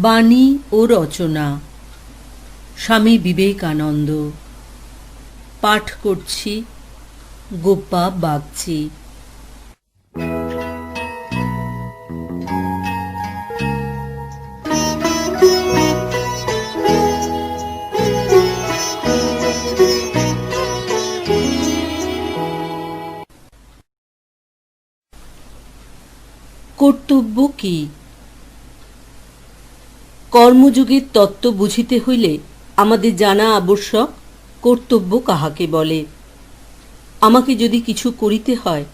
বাণী ও রচনা স্বামী বিবেকানন্দ। পাঠ করছি গোপা বাগচি। কর্তব্য কি? কর্মযোগের তত্ত্ব বুঝিতে হইলে আমাদের জানা আবশ্যক কর্তব্য কাহাকে বলে। আমাকে যদি কিছু করিতে হয়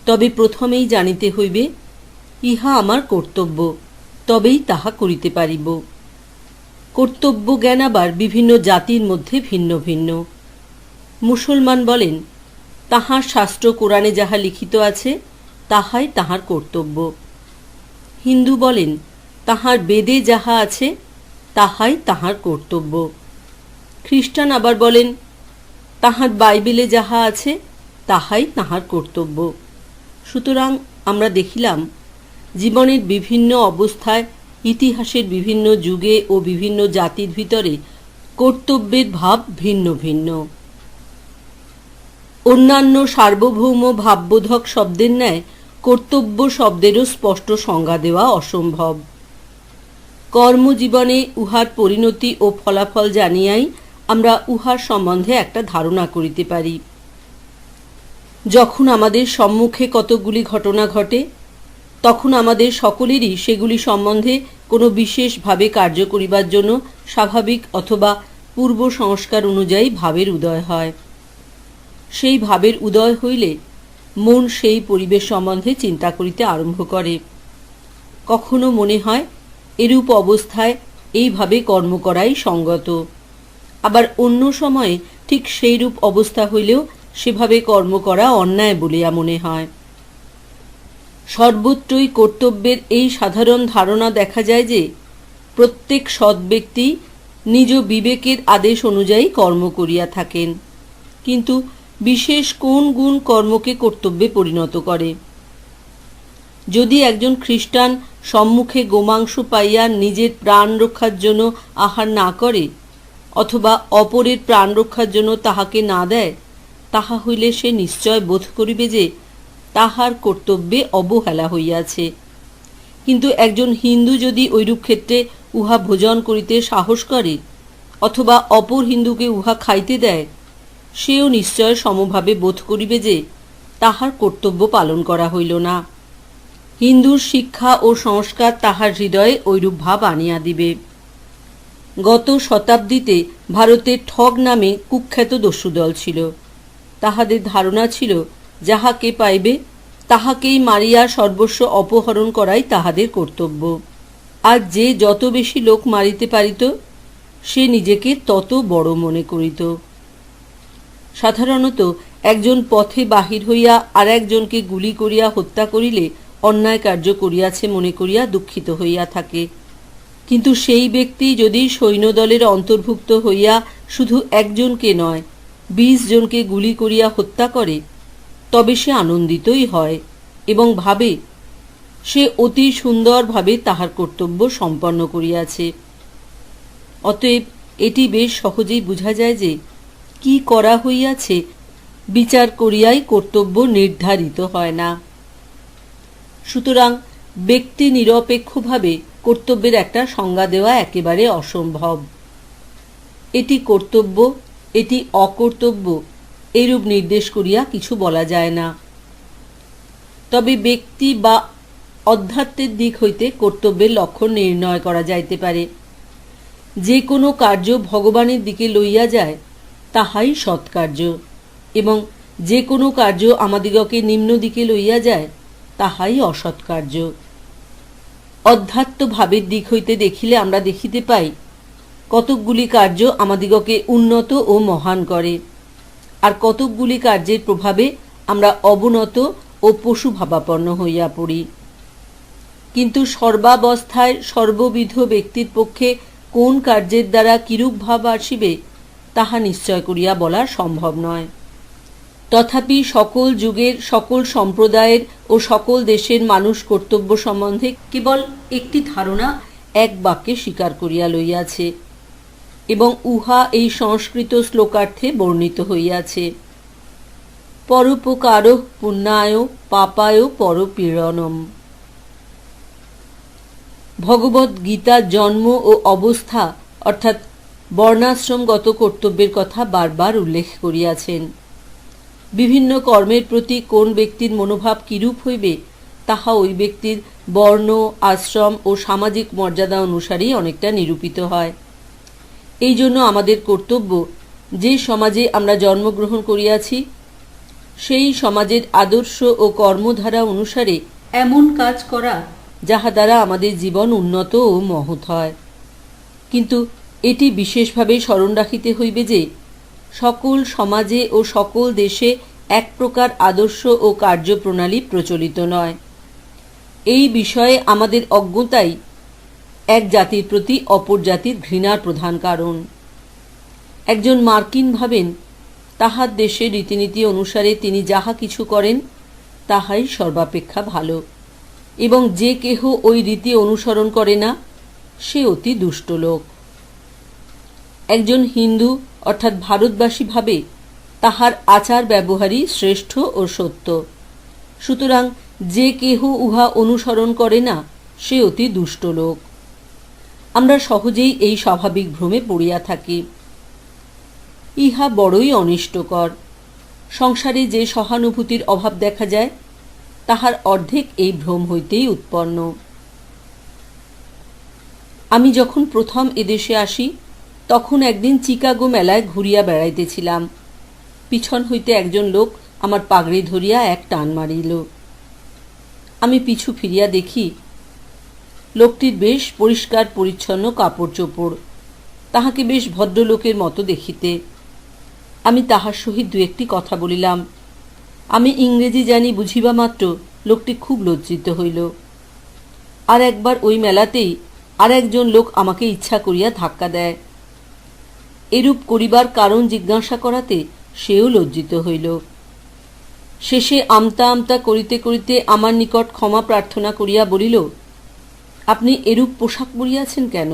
তবে প্রথমেই জানিতে হইবে ইহা আমার কর্তব্য, তবেই তাহা করিতে পারিব। কর্তব্য জ্ঞান আবার বিভিন্ন জাতির মধ্যে ভিন্ন ভিন্ন। মুসলমান বলেন তাহার শাস্ত্র কোরআনে যাহা লিখিত আছে তাহাই তাহার কর্তব্য। হিন্দু বলেন তাহার বেদে যাহা আছে তাহাই তাহার কর্তব্য। খ্রিস্টান আবার বলেন তাহার বাইবেলে যাহা আছে তাহাই তাহার কর্তব্য। সুতরাং আমরা দেখিলাম জীবনের বিভিন্ন অবস্থায়, ইতিহাসের বিভিন্ন যুগে ও বিভিন্ন জাতির ভিতরে কর্তব্যের ভাব ভিন্ন ভিন্ন। অন্যান্য সার্বভৌম ভাববোধক শব্দের ন্যায় কর্তব্য শব্দেরও স্পষ্ট সংজ্ঞা দেওয়া অসম্ভব। কর্মজীবনে উহার পরিণতি ও ফলাফল জানিয়াই আমরা উহার সম্বন্ধে একটা ধারণা করিতে পারি। যখন আমাদের সম্মুখে কতকগুলি ঘটনা ঘটে তখন আমাদের সকলেরই সেগুলি সম্বন্ধে কোনো বিশেষভাবে কার্য করিবার জন্য স্বাভাবিক অথবা পূর্ব সংস্কার অনুযায়ী ভাবের উদয় হয়। সেই ভাবের উদয় হইলে মন সেই পরিবেশ সম্বন্ধে চিন্তা করিতে আরম্ভ করে। কখনো মনে হয় এরূপ অবস্থায় এইভাবে কর্ম করাই সঙ্গত, আবার অন্য সময়ে ঠিক সেইরূপ অবস্থা হইলেও সেভাবে কর্ম করা অন্যায় বলিয়া মনে হয়। সর্বত্রই কর্তব্যের এই সাধারণ ধারণা দেখা যায় যে প্রত্যেক সৎ ব্যক্তি নিজ বিবেকের আদেশ অনুযায়ী কর্ম করিয়া থাকেন, কিন্তু বিশেষ কোন গুণ কর্মকে কর্তব্যে পরিণত করে? যদি একজন খ্রিস্টান সম্মুখে গোমাংস পাইয়া নিজের প্রাণ রক্ষার জন্য আহার না করে অথবা অপরের প্রাণ রক্ষার জন্য তাহাকে না দেয়, তাহা হইলে সে নিশ্চয় বোধ করিবে যে তাহার কর্তব্যে অবহেলা হইয়াছে। কিন্তু একজন হিন্দু যদি ঐরূপ ক্ষেত্রে উহা ভোজন করিতে সাহস করে অথবা অপর হিন্দুকে উহা খাইতে দেয়, সেও নিশ্চয় সমভাবে বোধ করিবে যে তাহার কর্তব্য পালন করা হইল না। হিন্দুর শিক্ষা ও সংস্কার তাহার হৃদয়ে ঐরূপ ভাব আনিয়া দিবে। গত শতাব্দীতে ভারতের ঠগ নামে কুখ্যাত দস্যুদল ছিল। তাহাদের ধারণা ছিল যাহাকে পাইবে তাহাকেই মারিয়া সর্বস্ব অপহরণ করাই তাহাদের কর্তব্য। আর যে যত বেশি লোক মারিতে পারিত সে নিজেকে তত বড় মনে করিত। সাধারণত একজন পথে বাহির হইয়া আর একজনকে গুলি করিয়া হত্যা করিলে অন্যায় কার্য করিয়াছে মনে করিয়া দুঃখিত হইয়া থাকে, কিন্তু সেই ব্যক্তি যদি সৈন্যদলের অন্তর্ভুক্ত হইয়া শুধু একজনকে নয় 20 জনকে গুলি করিয়া হত্যা করে তবে সে আনন্দিতই হয় এবং ভাবে সে অতি সুন্দরভাবে তাহার কর্তব্য সম্পন্ন করিয়াছে। অতএব এটি বেশ সহজেই বোঝা যায় যে কি করা হইয়াছে বিচার করিয়াই কর্তব্য নির্ধারিত হয় না। সুতরাং ব্যক্তি নিরপেক্ষভাবে কর্তব্যের একটা সংজ্ঞা দেওয়া একেবারে অসম্ভব। এটি কর্তব্য, এটি অকর্তব্য এইরূপ নির্দেশ করিয়া কিছু বলা যায় না। তবে ব্যক্তি বা অধ্যাত্মের দিক হইতে কর্তব্যের লক্ষণ নির্ণয় করা যাইতে পারে। যে কোনো কার্য ভগবানের দিকে লইয়া যায় তাহাই সৎকার্য, এবং যে কোনো কার্য আমাদিগকে নিম্ন দিকে লইয়া যায় তাহাই অসৎকার্য। অধ্যাত্ম ভাবের দিক হইতে দেখিলে আমরা দেখিতে পাই কতকগুলি কার্য আমাদিগকে উন্নত ও মহান করে, আর কতকগুলি কার্যের প্রভাবে আমরা অবনত ও পশুভাবাপন্ন হইয়া পড়ি। কিন্তু সর্বাবস্থায় সর্ববিধ ব্যক্তির পক্ষে কোন কার্যের দ্বারা কিরূপ ভাব আসিবে তাহা নিশ্চয় করিয়া বলা সম্ভব নয়। তথাপি সকল যুগের সকল সম্প্রদায়ের ও সকল দেশের মানুষ কর্তব্য সম্বন্ধে কেবল একটি ধারণা এক বাক্যে স্বীকার করিয়া লইয়াছে এবং উহা এই সংস্কৃত শ্লোকার্থে বর্ণিত হইয়াছে। পরোপকার পুণ্যায় পাপায় পরপীড়নম। ভগবদ গীতার জন্ম ও অবস্থা অর্থাৎ বর্ণাশ্রমগত কর্তব্যের কথা বারবার উল্লেখ করিয়াছেন। বিভিন্ন কর্মের প্রতি কোন ব্যক্তির মনোভাব কিরূপ হইবে তাহা ওই ব্যক্তির বর্ণ, আশ্রম ও সামাজিক মর্যাদা অনুসারেই অনেকটা নিরূপিত হয়। এই জন্য আমাদের কর্তব্য, যে সমাজে আমরা জন্মগ্রহণ করিয়াছি সেই সমাজের আদর্শ ও কর্মধারা অনুসারে এমন কাজ করা যাহা দ্বারা আমাদের জীবন উন্নত ও মহৎ হয়। কিন্তু এটি বিশেষভাবে স্মরণ রাখিতে হইবে যে সকল সমাজে ও সকল দেশে এক প্রকার আদর্শ ও কার্যপ্রণালী প্রচলিত নয়। এই বিষয়ে আমাদের অজ্ঞতাই এক জাতির প্রতি অপর জাতির ঘৃণার প্রধান কারণ। একজন মার্কিন ভাবেন তাহার দেশের রীতিনীতি অনুসারে তিনি যাহা কিছু করেন তাহাই সর্বাপেক্ষা ভালো, এবং যে কেহ ওই রীতি অনুসরণ করে না সে অতি দুষ্ট লোক। একজন হিন্দু অর্থাৎ ভারতবাসী ভাবে তাহার আচার ব্যবহারই শ্রেষ্ঠ ও সত্য, সুতরাং যে কেহ উহা অনুসরণ করে না সে অতি দুষ্ট লোক। আমরা সহজেই এই স্বাভাবিক ভ্রমে পড়িয়া থাকি। ইহা বড়ই অনিষ্টকর। সংসারে যে সহানুভূতির অভাব দেখা যায় তাহার অর্ধেক এই ভ্রম হইতেই উৎপন্ন। আমি যখন প্রথম এদেশে আসি তখন একদিন চিকাগো মেলায় ঘুরিয়া বেড়াইতেছিলাম। পিছন হইতে একজন লোক আমার পাগড়ি ধরিয়া এক টান মারিল। আমি পিছু ফিরিয়া দেখি লোকটির বেশ পরিষ্কার পরিচ্ছন্ন কাপড় চোপড়, তাহাকে বেশ ভদ্রলোকের মতো দেখিতে। আমি তাহার সহিত দু একটি কথা বলিলাম। আমি ইংরেজি জানি বুঝিবা মাত্র লোকটি খুব লজ্জিত হইল। আর একবার ওই মেলাতেই আর একজন লোক আমাকে ইচ্ছা করিয়া ধাক্কা দেয়। এরূপ করিবার কারণ জিজ্ঞাসা করাতে সেও লজ্জিত হইল। শেষে আমতা আমতা করিতে করিতে আমার নিকট ক্ষমা প্রার্থনা করিয়া বলিল, আপনি এরূপ পোশাক পরিয়াছেন কেন?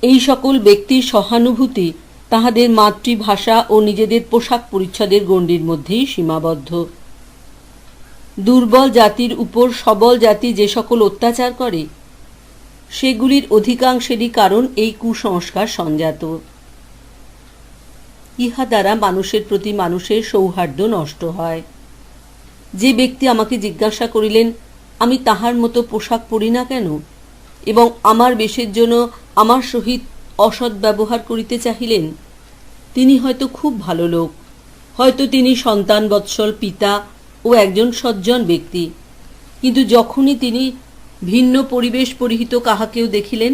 এই সকল ব্যক্তির সহানুভূতি তাহাদের মাতৃভাষা ও নিজেদের পোশাক পরিচ্ছদের গণ্ডির মধ্যেই সীমাবদ্ধ। দুর্বল জাতির উপর সবল জাতি যে সকল অত্যাচার করে সেগুলির অধিকাংশেরই কারণ এই কুসংস্কার সঞ্জাত। ইহা দ্বারা মানুষের প্রতি মানুষের সৌহার্দ্য নষ্ট হয়। যে ব্যক্তি আমাকে জিজ্ঞাসা করিলেন আমি তাহার মতো পোশাক পরি না কেন এবং আমার বেশের জন্য আমার সহিত অসৎ ব্যবহার করিতে চাহিলেন, তিনি হয়তো খুব ভালো লোক, হয়তো তিনি সন্তান বৎসল পিতা ও একজন সজ্জন ব্যক্তি, কিন্তু যখনই তিনি ভিন্ন পরিবেশ পরিহিত কাহাকেও দেখিলেন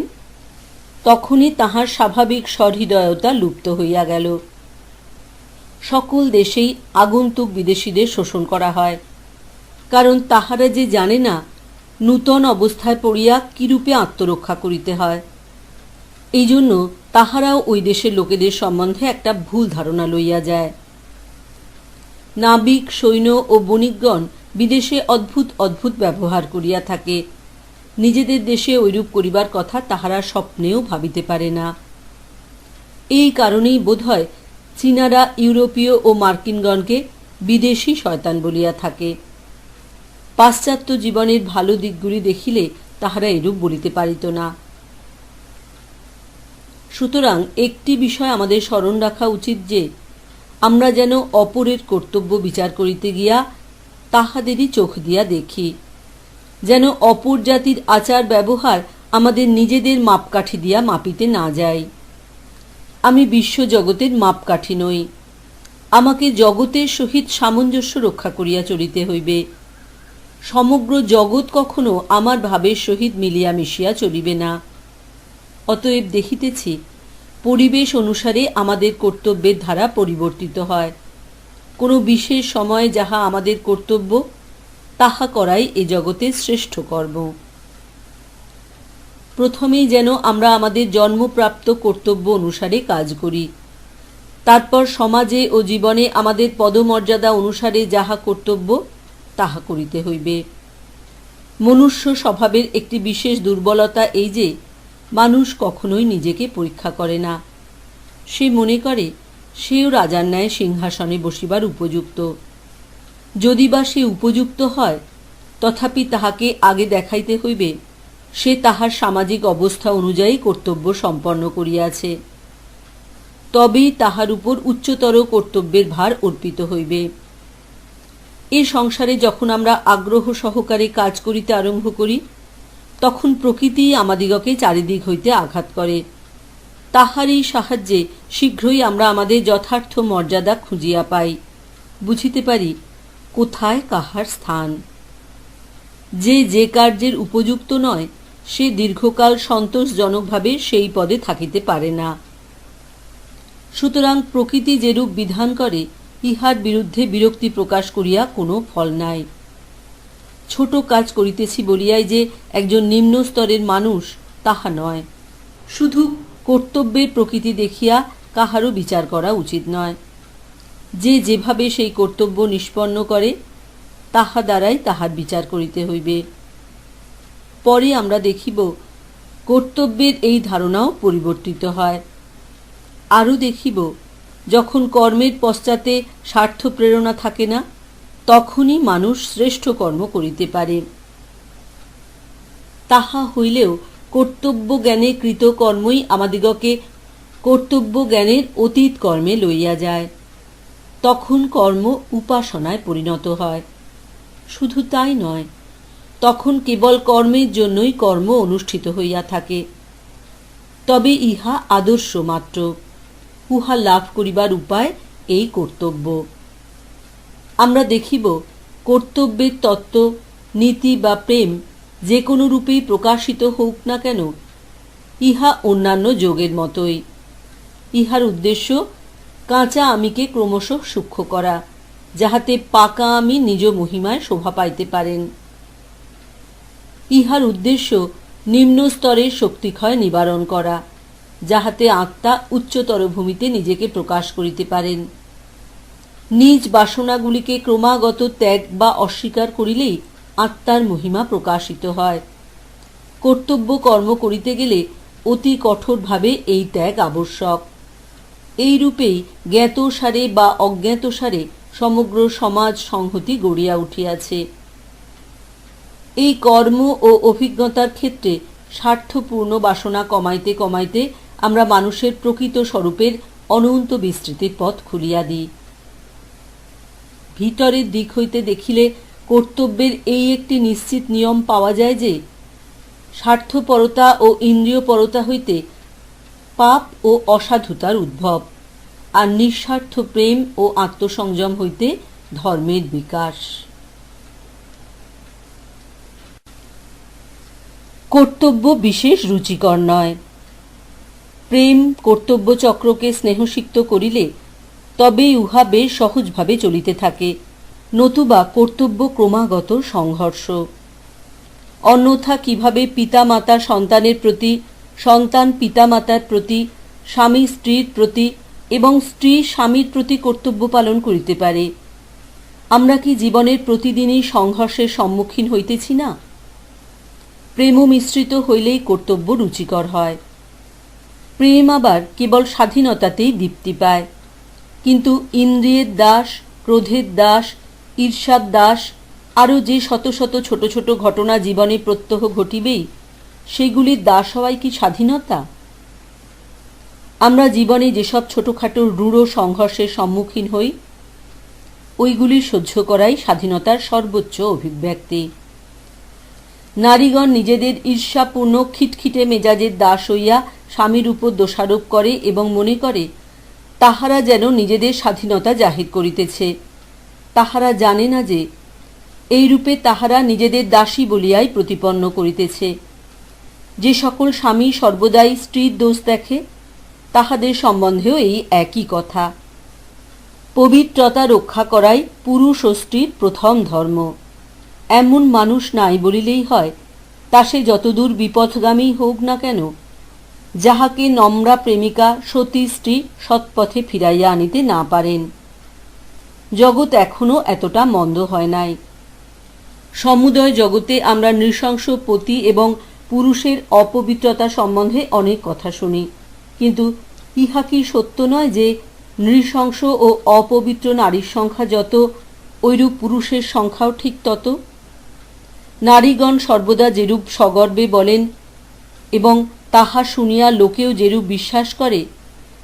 তখনই তাহার স্বাভাবিক সহৃদয়তা লুপ্ত হইয়া গেল। সকল দেশেই আগন্তুক বিদেশীদের শোষণ করা হয়, কারণ তাহারা যে জানে না নূতন অবস্থায় পড়িয়া কিরূপে আত্মরক্ষা করিতে হয়। এই জন্য তাহারাও ওই দেশের লোকেদের সম্বন্ধে একটা ভুল ধারণা লইয়া যায়। নাবিক, সৈন্য ও বণিকগণ বিদেশে অদ্ভুত অদ্ভুত ব্যবহার করিয়া থাকে। নিজেদের দেশে ঐরূপ করিবার কথা তাহারা স্বপ্নেও ভাবিতে পারে না। এই কারণেই বোধহয় চীনারা ইউরোপীয় ও মার্কিনগণকে বিদেশী শয়তান বলিয়া থাকে। পাশ্চাত্য জীবনের ভালো দিকগুলি দেখিলে তাহারা এরূপ বলিতে পারিত না। সুতরাং একটি বিষয় আমাদের স্মরণ রাখা উচিত যে আমরা যেন অপরের কর্তব্য বিচার করিতে গিয়া তাহাদেরই চোখ দিয়া দেখি, যেন অপর জাতির আচার ব্যবহার আমাদের নিজেদের মাপকাঠি দিয়া মাপিতে না যায়। আমি বিশ্বজগতের মাপকাঠি নই। আমাকে জগতের সহিত সামঞ্জস্য রক্ষা করিয়া চলিতে হইবে। সমগ্র জগৎ কখনো আমার ভাবের সহিত মিলিয়া মিশিয়া চলিবে না। অতএব দেখিতেছি পরিবেশ অনুসারে আমাদের কর্তব্যের ধারা পরিবর্তিত হয়। কোনো বিশেষ সময়ে যাহা আমাদের কর্তব্য তাহা করাই এ জগতের শ্রেষ্ঠ কর্ম। প্রথমেই যেন আমরা আমাদের জন্মপ্রাপ্ত কর্তব্য অনুসারে কাজ করি, তারপর সমাজে ও জীবনে আমাদের পদমর্যাদা অনুসারে যাহা কর্তব্য তাহা করিতে হইবে। মনুষ্য স্বভাবের একটি বিশেষ দুর্বলতা এই যে মানুষ কখনোই নিজেকে পরীক্ষা করে না। সে মনে করে সেও রাজার ন্যায় সিংহাসনে বসিবার উপযুক্ত। যদি বা সে উপযুক্ত হয়, তথাপি তাহাকে আগে দেখাইতে হইবে সে তাহার সামাজিক অবস্থা অনুযায়ী কর্তব্য সম্পন্ন করিয়াছে, তবেই তাহার উপর উচ্চতর কর্তব্যের ভার অর্পিত হইবে। এ সংসারে যখন আমরা আগ্রহ সহকারে কাজ করিতে আরম্ভ করি, তখন প্রকৃতি আমাদিগকে চারিদিক হইতে আঘাত করে। তাহারই সাহায্যে শীঘ্রই আমরা আমাদের যথার্থ মর্যাদা খুঁজিয়া পাই, বুঝিতে পারি কোথায় কাহার স্থান। যে কার্যের উপযুক্ত নয়, সে দীর্ঘকাল সন্তোষজনকভাবে সেই পদে থাকিতে পারে না। সুতরাং প্রকৃতি যেরূপ বিধান করে, ইহার বিরুদ্ধে বিরক্তি প্রকাশ করিয়া কোনো ফল নাই। ছোট কাজ করিতেছি বলিয়াই যে একজন নিম্ন স্তরের মানুষ, তাহা নয়। শুধু কর্তব্যের প্রকৃতি দেখিয়া কাহারও বিচার করা উচিত নয়। যে যেভাবে সেই কর্তব্য নিষ্পন্ন করে, তাহা দ্বারাই তাহার বিচার করিতে হইবে। পরে আমরা দেখিব কর্তব্যের এই ধারণাও পরিবর্তিত হয়। আরও দেখিব যখন কর্মের পশ্চাতে স্বার্থ প্রেরণা থাকে না, তখনই মানুষ শ্রেষ্ঠ কর্ম করিতে পারে। তাহা হইলেও কর্তব্য জ্ঞানে কৃত কর্মই আমাদিগকে কর্তব্য জ্ঞানের অতীত কর্মে লইয়া যায়। তখন কর্ম উপাসনায় পরিণত হয়। শুধু তাই নয়, তখন কেবল কর্মের জন্যই কর্ম অনুষ্ঠিত হইয়া থাকে। তবে ইহা আদর্শ মাত্র। উহা লাভ করিবার উপায় এই কর্তব্য। আমরা দেখিব কর্তব্যের তত্ত্ব, নীতি বা প্রেম যে কোনো রূপেই প্রকাশিত হোক না কেন, ইহা অন্যান্য যোগের মতোই। ইহার উদ্দেশ্য কাঁচা আমিকে ক্রমশ সূক্ষ্ম করা, যাহাতে পাকা আমি নিজ মহিমায় শোভা পাইতে পারেন। ইহার উদ্দেশ্য নিম্ন স্তরের শক্তিক্ষয় নিবারণ করা, যাহাতে আত্মা উচ্চতর ভূমিতে নিজেকে প্রকাশ করিতে পারেন। নিজ বাসনাগুলিকে ক্রমাগত ত্যাগ বা অস্বীকার করিলেই আত্মার মহিমা প্রকাশিত হয়। কর্তব্য কর্ম করিতে গেলে অতি কঠোরভাবে এই ত্যাগ আবশ্যক। এই রূপেই জ্ঞাতসারে বা অজ্ঞাতসারে সমগ্র সমাজ সংহতি গড়িয়া উঠিয়াছে। এই কর্ম ও অভিজ্ঞতার ক্ষেত্রে স্বার্থপূর্ণ বাসনা কমাইতে কমাইতে আমরা মানুষের প্রকৃত স্বরূপের অনন্ত বিস্তৃতির পথ খুলিয়া দিই। ভিতরের দিক হইতে দেখিলে কর্তব্যের এই একটি নিশ্চিত নিয়ম পাওয়া যায় যে, স্বার্থপরতা ও ইন্দ্রিয়পরতা হইতে পাপ ও অসাধুতার উদ্ভব, আর নিঃস্বার্থ প্রেম ও আত্মসংযম হইতে ধর্মের বিকাশ। কর্তব্য বিশেষ রুচিকর নয়। প্রেম কর্তব্য চক্রকে স্নেহসিক্ত করিলে তবেই উহা বেশ সহজভাবে চলিতে থাকে, নতুবা কর্তব্য ক্রমাগত সংঘর্ষ। অন্যথা কিভাবে পিতামাতা সন্তানের প্রতি, সন্তান পিতামাতার প্রতি, স্বামী স্ত্রীর প্রতি এবং স্ত্রী স্বামীর প্রতি কর্তব্য পালন করিতে পারে? আমরা কি জীবনের প্রতিদিনই সংঘর্ষের সম্মুখীন হইতেছি না? প্রেম মিশ্রিত হইলেই কর্তব্য রুচিকর হয়। প্রেম আবার কেবল স্বাধীনতাতেই দীপ্তি পায়, কিন্তু ইন্দ্রিয়ের দাস, ক্রোধের দাস, ঈর্ষার দাস, আরও যে শত শত ছোট ছোট ঘটনা জীবনে প্রত্যহ ঘটিবেই, সেগুলির দাস হওয়াই কি স্বাধীনতা? আমরা জীবনে যেসব ছোটখাটো রূঢ় সংঘর্ষের সম্মুখীন হই, ওইগুলি সহ্য করাই স্বাধীনতার সর্বোচ্চ অভিব্যক্তি। নারীগণ নিজেদের ঈর্ষাপূর্ণ খিটখিটে মেজাজের দাস হইয়া স্বামীর উপর দোষারোপ করে এবং মনে করে তাহারা যেন নিজেদের স্বাধীনতা জাহির করিতেছে। তাহারা জানে না যে এই রূপে তাহারা নিজেদের দাসী বলিয়াই প্রতিপন্ন করিতেছে। যে সকল স্বামী সর্বদাই স্ত্রীর দোষ দেখে, তাহাদের সম্বন্ধেও এই একই কথা। পবিত্রতা রক্ষা করাই পুরুষ ও স্ত্রীর প্রথম ধর্ম। এমন মানুষ নাই বলিলেই হয়, তা সে যতদূর বিপথগামী হোক না কেন, যাহাকে নম্রা প্রেমিকা সতী স্ত্রী সৎপথে ফিরাইয়া আনিতে না পারেন। জগৎ এখনো এতটা মন্দ হয় নাই। সমুদয় জগতে আমরা নৃশংস পতি এবং পুরুষের অপবিত্রতা সম্বন্ধে অনেক কথা শুনি, কিন্তু ইহা কি সত্য নয় যে নৃশংস ও অপবিত্র নারীর সংখ্যা যত, ঐরূপ পুরুষের সংখ্যাও ঠিক তত? নারীগণ সর্বদা যেরূপ সগর্বে বলেন এবং তাহা শুনিয়া লোকেও যেরূপ বিশ্বাস করে,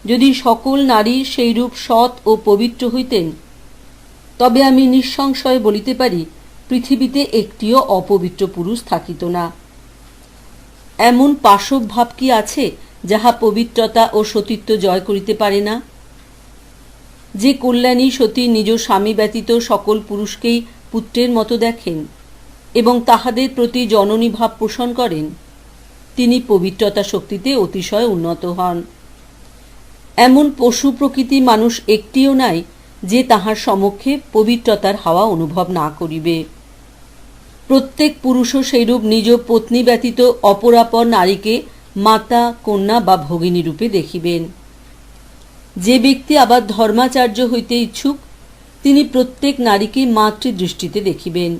যদি সকল নারী সেইরূপ সৎ ও পবিত্র হইতেন, তবে আমি নিঃসংশয়ে বলিতে পারি পৃথিবীতে একটিও অপবিত্র পুরুষ থাকিত না। এমন পাশব ভাব কি আছে যাহা পবিত্রতা ও সতীত্ব জয় করিতে পারে না? যে কল্যাণী সতী নিজ স্বামী ব্যতীত সকল পুরুষকেই পুত্রের মতো দেখেন এবং তাহাদের প্রতি জননী ভাব পোষণ করেন, তিনি পবিত্রতা শক্তিতে অতিশয় উন্নত হন। এমন পশু প্রকৃতি মানুষ একটিও নাই যে তাহার সমক্ষে পবিত্রতার হাওয়া অনুভব না করিবে। প্রত্যেক পুরুষও সেইরূপ নিজ পত্নী ব্যতীত অপরাপর নারীকে মাতা, কন্যা বা ভগিনী রূপে দেখিবেন। যে ব্যক্তি আবার ধর্মাচার্য হইতে ইচ্ছুক, তিনি প্রত্যেক নারীকে মাতৃদৃষ্টিতে দেখিবেন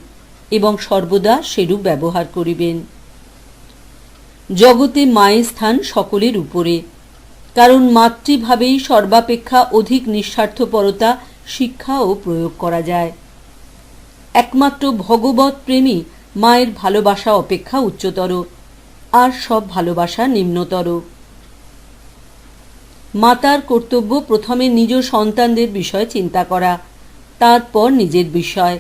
এবং সর্বদা সেরূপ ব্যবহার করিবেন। জগতে মায়ের স্থান সকলের উপরে, কারণ মাতৃভাবেই সর্বাপেক্ষা অধিক নিঃস্বার্থপরতা শিক্ষা ও প্রয়োগ করা যায়। একমাত্র ভগবৎ প্রেমী মায়ের ভালোবাসা অপেক্ষা উচ্চতর, আর সব ভালোবাসা নিম্নতর। মাতার কর্তব্য প্রথমে নিজ সন্তানদের বিষয় চিন্তা করা, তারপর নিজের বিষয়।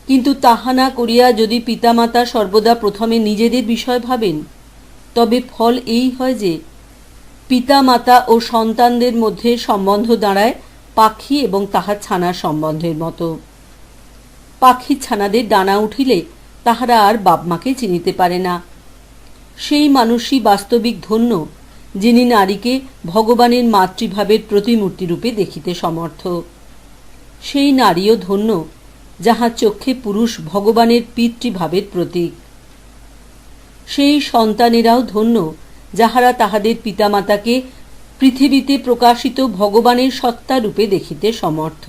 কিন্তু তাহা না করিয়া যদি পিতামাতা সর্বদা প্রথমে নিজেদের বিষয় ভাবেন, তবে ফল এই হয় যে পিতামাতা ও সন্তানদের মধ্যে সম্বন্ধ দাঁড়ায় পাখি এবং তাহার ছানার সম্বন্ধের মতো। পাখির ছানাদের ডানা উঠিলে তাহারা আর বাপমাকে চিনিতে পারে না। সেই মানুষই বাস্তবিক ধন্য, যিনি নারীকে ভগবানের মাতৃভাবের প্রতিমূর্তি রূপে দেখিতে সমর্থ। সেই নারীও ধন্য, যাহার চক্ষে পুরুষ ভগবানের পিতৃভাবের প্রতীক। সেই সন্তানেরাও ধন্য, যাহারা তাহাদের পিতামাতাকে পৃথিবীতে প্রকাশিত ভগবানের সত্তা রূপে দেখিতে সমর্থ।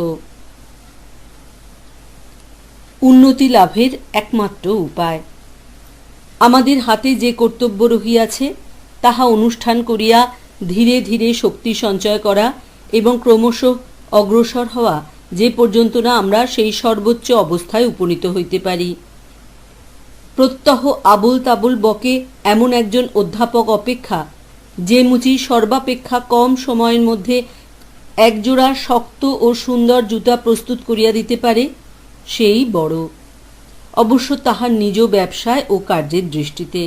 উন্নতি লাভের একমাত্র উপায়। আমাদের হাতে যে কর্তব্য রহিয়াছে, তাহা অনুষ্ঠান করিয়া ধীরে ধীরে শক্তি সঞ্চয় করা এবং ক্রমশ অগ্রসর হওয়া, যে পর্যন্ত না আমরা সেই সর্বোচ্চ অবস্থায় উপনীত হইতে পারি। প্রত্যহ আবল তাবল বকে এমন একজন অধ্যাপক অপেক্ষা যে মুচি সর্বাপেক্ষা কম সময়ের মধ্যে একজোড়া শক্ত ও সুন্দর জুতা প্রস্তুত করিয়া দিতে পারে, সেই বড়, অবশ্য তাহার নিজ ব্যবসায় ও কার্যের দৃষ্টিতে।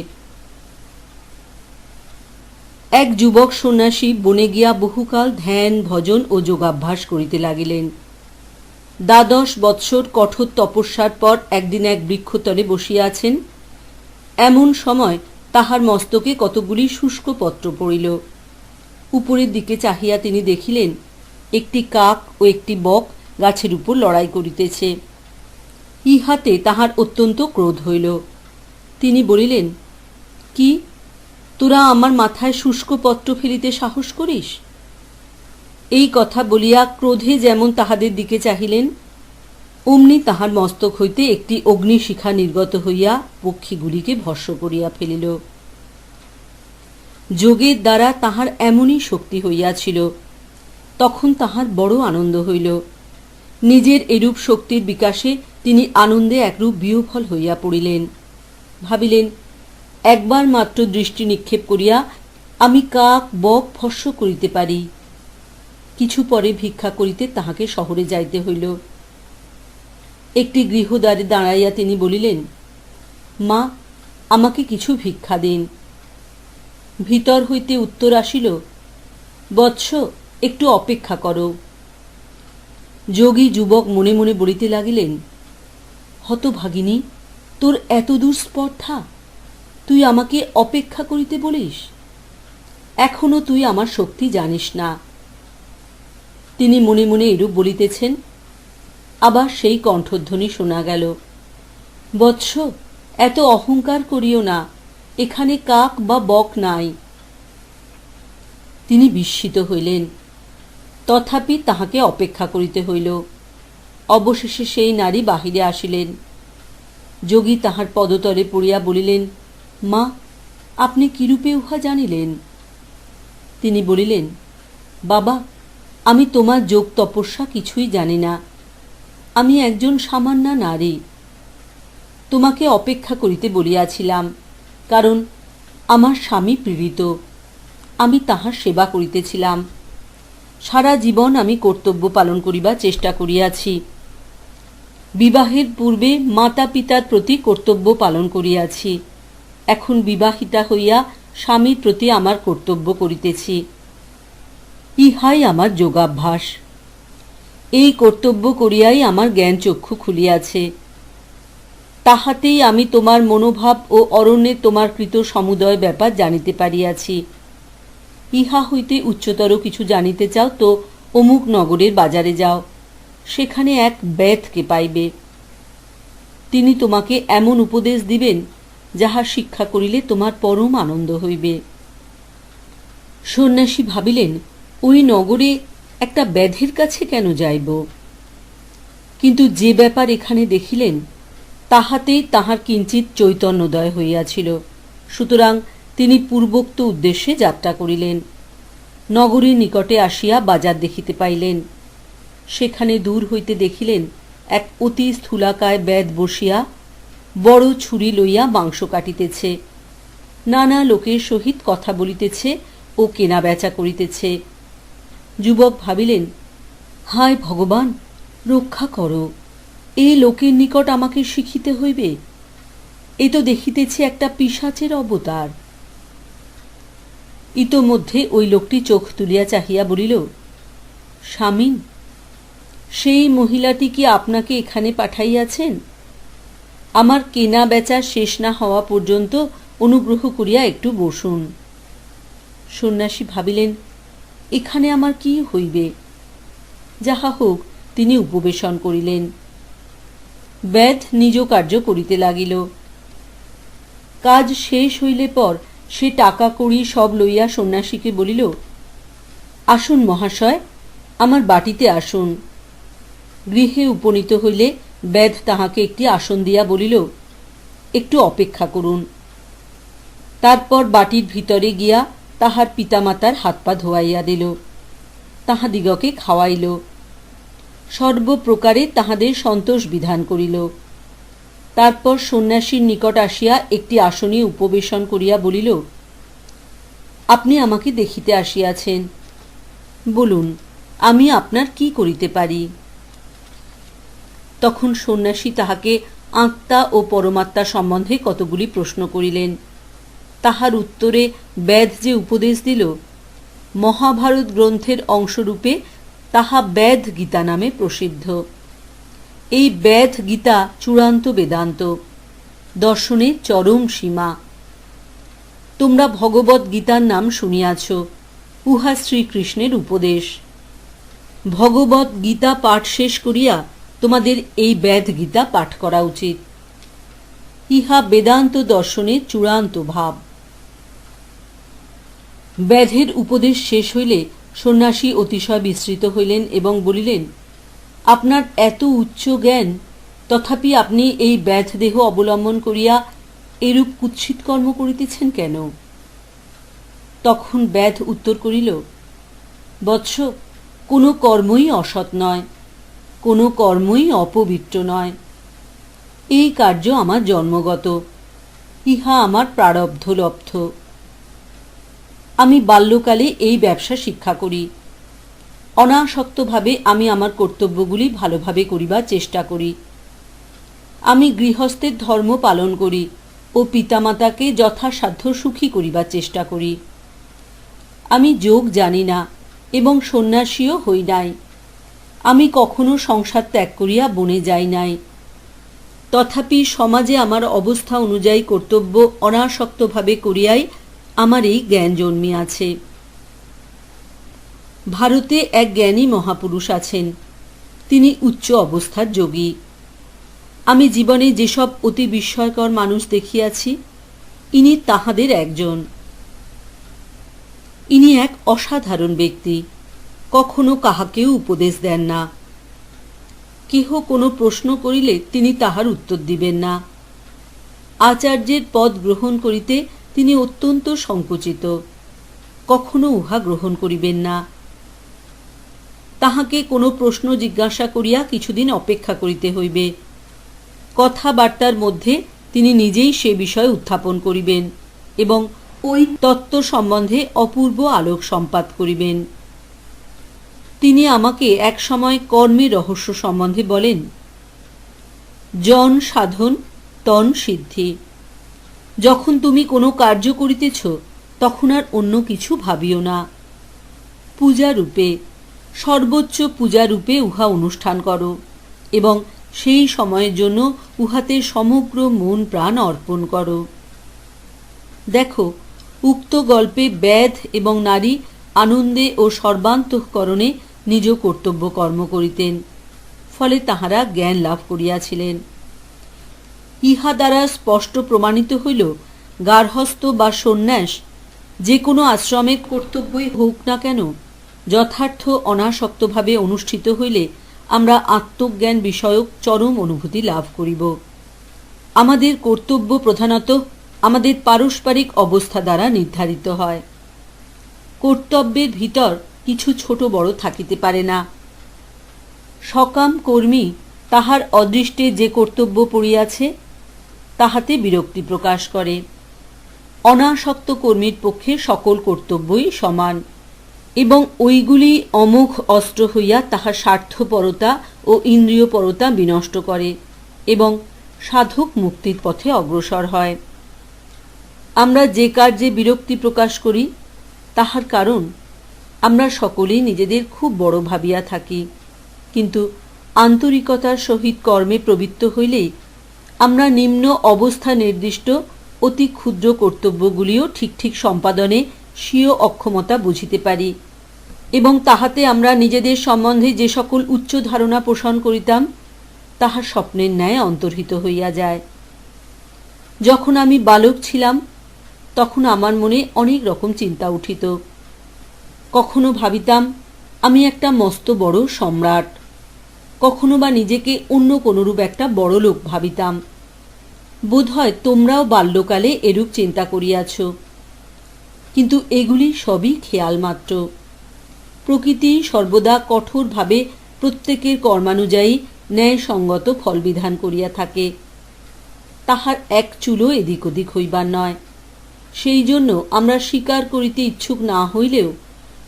এক যুবক সন্ন্যাসী বনে গিয়া বহুকাল ধ্যান, ভজন ও যোগাভ্যাস করিতে লাগিলেন। 12 বৎসর কঠোর তপস্যার পর একদিন এক বৃক্ষতলে বসিয়া আছেন। এমন সময় তাহার মস্তকে কতগুলি শুষ্ক পত্র পড়িল। উপরের দিকে চাহিয়া তিনি দেখিলেন একটি কাক ও একটি বক গাছের উপর লড়াই করিতেছে। ইহাতে তাহার অত্যন্ত ক্রোধ হইল। তিনি বলিলেন, কি, তোরা আমার মাথায় শুষ্ক পত্র ফেলিতে সাহস করিস? এই কথা বলিয়া ক্রোধে যেমন তাহাদের দিকে চাহিলেন, অমনি তাহার মস্তক হইতে একটি অগ্নিশিখা নির্গত হইয়া পক্ষীগুলিকে ভস্ম করিয়া ফেলিল। যোগের দ্বারা তাহার এমনই শক্তি হইয়াছিল। তখন তাহার বড় আনন্দ হইল। নিজের এরূপ শক্তির বিকাশে তিনি আনন্দে একরূপ বিহ্বল হইয়া পড়িলেন। ভাবিলেন, একবার মাত্র দৃষ্টি নিক্ষেপ করিয়া আমি কাক বক ভস্ম করিতে পারি। কিছু পরে ভিক্ষা করিতে তাহাকে শহরে যাইতে হইল। একটি গৃহদ্বারে দাঁড়াইয়া তিনি বলিলেন, মা, আমাকে কিছু ভিক্ষা দিন। ভিতর হইতে উত্তর আসিল, বৎস, একটু অপেক্ষা করো। যোগী যুবক মনে মনে বলিতে লাগিলেন, হতভাগিনী, তোর এত দূর স্পর্ধা, তুই আমাকে অপেক্ষা করিতে বলিস? এখনো তুই আমার শক্তি জানিস না। তিনি মনে মনে এরূপ বলিতেছেন, আবার সেই কণ্ঠধ্বনি শোনা গেল, বৎস, এত অহংকার করিও না, এখানে কাক বা বক নাই। তিনি বিস্মিত হইলেন, তথাপি তাহাকে অপেক্ষা করিতে হইল। অবশেষে সেই নারী বাহিরে আসিলেন। যোগী তাহার পদতলে পড়িয়া বলিলেন, মা, আপনি কিরূপে উহা জানিলেন? তিনি বলিলেন, বাবা, আমি তোমার যোগ তপস্যা কিছুই জানি না। আমি একজন সামান্য নারী। তোমাকে অপেক্ষা করিতে বলিয়াছিলাম, কারণ আমার স্বামী পীড়িত। আমি তাহার সেবা করিতেছিলাম। সারা জীবন আমি কর্তব্য পালন করিবার চেষ্টা করিয়াছি। বিবাহের পূর্বে মাতা পিতার প্রতি কর্তব্য পালন করিয়াছি। এখন বিবাহিতা হইয়া স্বামীর প্রতি আমার কর্তব্য করিতেছি। ইহাই আমার যোগাভ্যাস। এই কর্তব্য করিয়াই আমার জ্ঞান চক্ষু খুলিয়াছে। তাহাতেই আমি তোমার মনোভাব ও অরণ্যে তোমার কৃত সমুদয় ব্যাপার জানিতে পারিয়াছি। ইহা হইতে উচ্চতর কিছু জানিতে চাও তো অমুক নগরের বাজারে যাও, সেখানে এক বেদকে পাইবে। তিনি তোমাকে এমন উপদেশ দিবেন যাহা শিক্ষা করিলে তোমার পরম আনন্দ হইবে। সন্ন্যাসী ভাবিলেন, ওই নগরে একটা ব্যাধের কাছে কেন যাইব? কিন্তু যে ব্যাপার এখানে দেখিলেন তাহাতেই তাহার কিঞ্চিৎ চৈতন্যোদয় হইয়াছিল। সুতরাং তিনি পূর্বোক্ত উদ্দেশ্যে যাত্রা করিলেন। নগরীর নিকটে আসিয়া বাজার দেখিতে পাইলেন। সেখানে দূর হইতে দেখিলেন এক অতি স্থূলাকায় ব্যাধ বসিয়া বড় ছুরি লইয়া মাংস কাটিতেছে, নানা লোকের সহিত কথা বলিতেছে ও কেনা বেচা করিতেছে। যুবক ভাবিলেন, হায় ভগবান, রক্ষা করো, এই লোকের নিকট আমাকে শিখিতে হইবে। এ তো দেখিতেছি একটা পিশাচের অবতার। ইতোমধ্যে ওই লোকটি চোখ তুলিয়া চাহিয়া বলিল, স্বামীন, সেই মহিলাটি কি আপনাকে এখানে পাঠাইয়াছেন? আমার কেনা বেচা শেষ না হওয়া পর্যন্ত অনুগ্রহ করিয়া একটু বসুন। সন্ন্যাসী ভাবিলেন, এখানে আমার কি হইবে? যাহা হোক, তিনি উপবেশন করিলেন। ব্যাধ নিজ কার্য করিতে লাগিল। কাজ শেষ হইলে পর সে টাকা কড়ি সব লইয়া সন্ন্যাসীকে বলিল, আসুন মহাশয়, আমার বাটিতে আসুন। গৃহে উপনীত হইলে ব্যাধ তাহাকে একটি আসন দিয়া বলিল, একটু অপেক্ষা করুন। তারপর বাটির ভিতরে গিয়া তাহার পিতামাতার হাত পা ধোয়াইয়া দিল, তাহাদিগকে খাওয়াইল, সর্বপ্রকারে তাহাদের সন্তোষ বিধান করিল। তারপর সন্ন্যাসীর নিকট আসিয়া একটি আসনে উপবেশন করিয়া বলিল, আপনি আমাকে দেখিতে আসিয়াছেন, বলুন, আমি আপনার কি করিতে পারি? তখন সন্ন্যাসী তাহাকে আত্মা ও পরমাত্মা সম্বন্ধে কতগুলি প্রশ্ন করিলেন। তাহার উত্তরে ব্যাধ যে উপদেশ দিল, মহাভারত গ্রন্থের অংশরূপে তাহা ব্যাধ গীতা নামে প্রসিদ্ধ। এই ব্যাধ গীতা চূড়ান্ত বেদান্ত, দর্শনের চরম সীমা। তোমরা ভগবৎ গীতার নাম শুনিয়াছ, উহা শ্রীকৃষ্ণের উপদেশ। ভগবৎ গীতা পাঠ শেষ করিয়া তোমাদের এই ব্যাধ গীতা পাঠ করা উচিত। ইহা বেদান্ত দর্শনের চূড়ান্ত ভাব। ব্যাধের উপদেশ শেষ হইলে সন্ন্যাসী অতিশয় বিস্মৃত হইলেন এবং বলিলেন, আপনার এত উচ্চ জ্ঞান, তথাপি আপনি এই ব্যাধ দেহ অবলম্বন করিয়া এরূপ কুৎসিত কর্ম করিতেছেন কেন? তখন ব্যাধ উত্তর করিল, বৎস, কোনো কর্মই অসৎ নয়, কোনো কর্মই অপবিত্র নয়। এই কার্য আমার জন্মগত, ইহা আমার প্রারব্ধ লব্ধ। আমি বাল্যকালে এই ব্যবসা শিক্ষা করি। অনাসক্তভাবে আমি আমার কর্তব্যগুলি ভালোভাবে করিবার চেষ্টা করি। আমি গৃহস্থের ধর্ম পালন করি ও পিতামাতাকে যথাসাধ্য সুখী করিবার চেষ্টা করি। আমি যোগ জানি না এবং সন্ন্যাসীও হই নাই। আমি কখনো সংসার ত্যাগ করিয়া বনে যাই নাই। তথাপি সমাজে আমার অবস্থা অনুযায়ী কর্তব্য অনাসক্তভাবে করিয়াই আমার এই জ্ঞান জন্মিয়াছে। ভারতে এক জ্ঞানী মহাপুরুষ আছেন, তিনি উচ্চ অবস্থার যোগী। আমি জীবনে যেসব অতি বিস্ময়কর মানুষ দেখিয়াছি, ইনি তাহাদের একজন। ইনি এক অসাধারণ ব্যক্তি, কখনো কাহাকেও উপদেশ দেন না। কেহ কোনো প্রশ্ন করিলে তিনি তাহার উত্তর দিবেন না, আচার্যের পদ গ্রহণ করিতে তিনি অত্যন্ত সংকুচিত, কখনো উহা গ্রহণ করিবেন না। তাহাকে কোনো প্রশ্ন জিজ্ঞাসা করিয়া কিছুদিন অপেক্ষা করিতে হইবে। কথাবার্তার মধ্যে তিনি নিজেই সে বিষয় উত্থাপন করিবেন এবং ওই তত্ত্ব সম্বন্ধে অপূর্ব আলোক সম্পাদ করিবেন। তিনি আমাকে এক সময় কর্মের রহস্য সম্বন্ধে বলেন, জন সাধন তন সিদ্ধি। যখন তুমি কোনো কার্য করিতেছ তখন আর অন্য কিছু ভাবিও না। পূজারূপে, সর্বোচ্চ পূজারূপে উহা অনুষ্ঠান করো এবং সেই সময়ের জন্য উহাতে সমগ্র মন প্রাণ অর্পণ করো। দেখো, উক্ত গল্পে ব্যাধ এবং নারী আনন্দে ও সর্বান্তঃকরণে নিজ কর্তব্য কর্ম করিতেন, ফলে তাহারা জ্ঞান লাভ করিয়াছিলেন। ইহা দ্বারা স্পষ্ট প্রমাণিত হইল, গার্হস্থ্য বা সন্ন্যাস যে কোনো আশ্রমের কর্তব্যই হোক না কেন, যথার্থ অনাসক্তভাবে অনুষ্ঠিত হইলে আমরা আত্মজ্ঞান বিষয়ক চরম অনুভূতি লাভ করিব। আমাদের কর্তব্য প্রধানত আমাদের পারস্পরিক অবস্থা দ্বারা নির্ধারিত হয়। কর্তব্যের ভিতর কিছু ছোট বড় থাকিতে পারে না। সকাম কর্মী তাহার অদৃষ্টে যে কর্তব্য পড়িয়াছে তাহাতে বিরক্তি প্রকাশ করে। অনাসক্ত কর্মীর পক্ষে সকল কর্তব্যই সমান এবং ওইগুলি অমোঘ অস্ত্র হইয়া তাহার স্বার্থপরতা ও ইন্দ্রিয়পরতা বিনষ্ট করে এবং সাধক মুক্তির পথে অগ্রসর হয়। আমরা যে কার্যে বিরক্তি প্রকাশ করি তাহার কারণ আমরা সকলেই নিজেদের খুব বড় ভাবিয়া থাকি, কিন্তু আন্তরিকতার সহিত কর্মে প্রবৃত্ত হইলেই আমরা নিম্ন অবস্থা নির্দিষ্ট অতি ক্ষুদ্র কর্তব্যগুলিও ঠিক ঠিক সম্পাদনে স্বীয় অক্ষমতা বুঝিতে পারি এবং তাহাতে আমরা নিজেদের সম্বন্ধে যে সকল উচ্চ ধারণা পোষণ করিতাম তাহা স্বপ্নের ন্যায় অন্তর্হিত হইয়া যায়। যখন আমি বালক ছিলাম তখন আমার মনে অনেক রকম চিন্তা উঠিত। কখনো ভাবিতাম আমি একটা মস্ত বড় সম্রাট, কখনো বা নিজেকে অন্য কোনরূপ একটা বড় লোক ভাবিতাম। বোধহয় তোমরাও বাল্যকালে এরূপ চিন্তা করিয়াছ, কিন্তু এগুলি সবই খেয়াল মাত্র। প্রকৃতি সর্বদা কঠোরভাবে প্রত্যেকের কর্মানুযায়ী ন্যায়সঙ্গত ফল বিধান করিয়া থাকে, তাহার এক চুলও এদিক ওদিক হইবার নয়। সেই জন্য আমরা স্বীকার করিতে ইচ্ছুক না হইলেও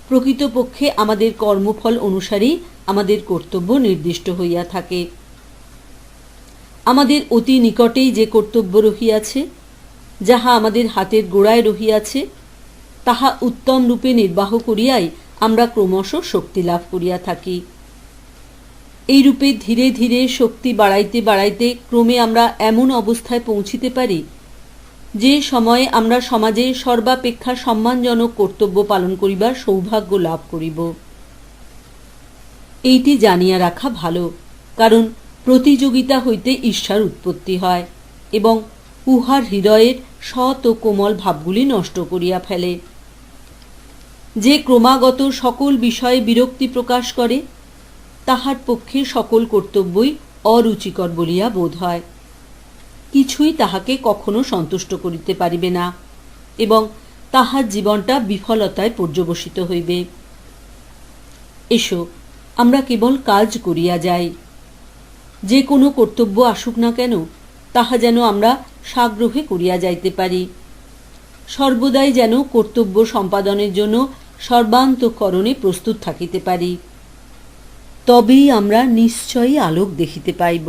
প্রকৃতপক্ষে আমাদের কর্মফল অনুসারেই আমাদের কর্তব্য নির্দিষ্ট হইয়া থাকে। আমাদের অতি নিকটেই যে কর্তব্য রহিয়াছে, যাহা আমাদের হাতের গোড়ায় রহিয়াছে, তাহা উত্তম রূপে নির্বাহ করিয়াই আমরা ক্রমশ শক্তি লাভ করিয়া থাকি। এই রূপে ধীরে ধীরে শক্তি বাড়াইতে বাড়াইতে ক্রমে আমরা এমন অবস্থায় পৌঁছিতে পারি যে সময়ে আমরা সমাজে সর্বাপেক্ষা সম্মানজনক কর্তব্য পালন করিবার সৌভাগ্য লাভ করিব। এইটি জানিয়া রাখা ভালো, কারণ প্রতিযোগিতা হইতে ঈর্ষার উৎপত্তি হয় এবং উহার হৃদয়ের সৎ ও কোমল ভাবগুলি নষ্ট করিয়া ফেলে। যে ক্রমাগত সকল বিষয়ে বিরক্তি প্রকাশ করে তাহার পক্ষে সকল কর্তব্যই অরুচিকর বলিয়া বোধ হয়। কিছুই তাহাকে কখনো সন্তুষ্ট করিতে পারিবে না এবং তাহার জীবনটা বিফলতায় পর্যবসিত হইবে। এসো, আমরা কেবল কাজ করিয়া যাই। যে কোনো কর্তব্য আসুক না কেন তাহা যেন আমরা সাগ্রহে করিয়া যাইতে পারি। সর্বদাই যেন কর্তব্য সম্পাদনের জন্য সর্বান্তঃকরণে প্রস্তুত থাকিতে পারি। তবেই আমরা নিশ্চয়ই আলোক দেখিতে পাইব।